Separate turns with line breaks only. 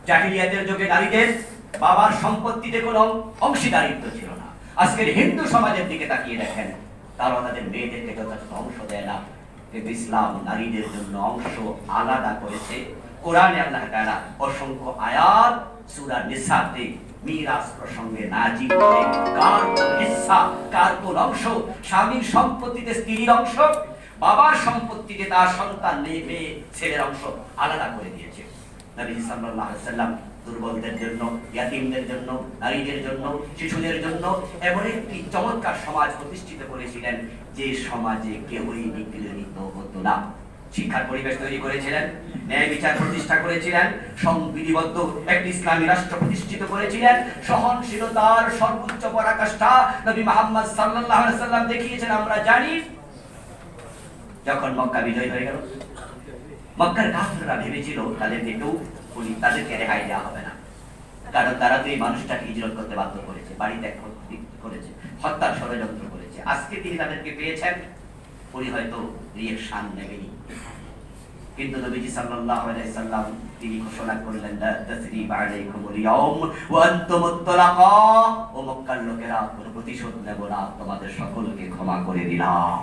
জাহিলিয়াতের যুগে নারীদের বাবার সম্পত্তিতে কোনো অংশীদারিত্ব ছিল না। আজকের হিন্দু সমাজের দিকে তাকিয়ে দেখেন, তারা তাদের মেয়েদেরকে যথাযথ অংশ দেয় না। কিন্তু ইসলাম নারীদের জন্য অংশ আলাদা করেছে। কোরআনে আল্লাহ তাআলা অসংখ্য আয়াত সূরা নিসাতে মিরাস প্রসঙ্গে নাজিল করে কার কোন হিস্সা, কার কোন অংশ, স্বামীর সম্পত্তিতে স্ত্রীর অংশ, বাবার সম্পত্তিতে তার সন্তান মেয়ে ছেলের অংশ আলাদা করে দিয়েছে। নবী সাল্লাল্লাহু আলাইহি ওয়াসাল্লাম দুর্বলদের জন্য, ইয়াতীমদের জন্য, নারীদের জন্য, শিশুদের জন্য এমন একটি চমৎকার সমাজ প্রতিষ্ঠিত করেছিলেন যে সমাজে কেউই নিপীড়িত হতো না। শিক্ষার পরিবেশ তৈরি করেছিলেন, ন্যায় বিচার প্রতিষ্ঠা করেছিলেন, সংবিধিবদ্ধ একটি ইসলামী রাষ্ট্র প্রতিষ্ঠিত করেছিলেন। সহনশীলতার সর্বোচ্চ পরাকাষ্ঠা নবী মুহাম্মদ সাল্লাল্লাহু আলাইহি ওয়াসাল্লাম দেখিয়েছেন। আমরা জানি যখন মক্কা বিজয় হয়ে গেল, মক্কার কাফেররা ভেবেছিল তাদেরকে রেহাই দেওয়া হবে না, কারণ তারা তো এই মানুষটাকে হিজরত করতে বাধ্য করেছে, বাড়ি ত্যাগ করেছে, হত্যার ষড়যন্ত্র করেছে। আজকে তিনি তাদেরকে পেয়েছেন, উনি হয়তো রিঅ্যাকশন নেবেনি। কিন্তু নবীজি সাল্লাল্লাহু আলাইহি সাল্লাম তিনি ঘোষণা করলেন, লা তাসরিবা আলাইকুমুল ইয়াউম ওয়া আনতুমুত তালাকা, ও মক্কার লোকেরা কোনো প্রতিশোধ নেব না, তোমাদের সকলকে ক্ষমা করে দিলাম।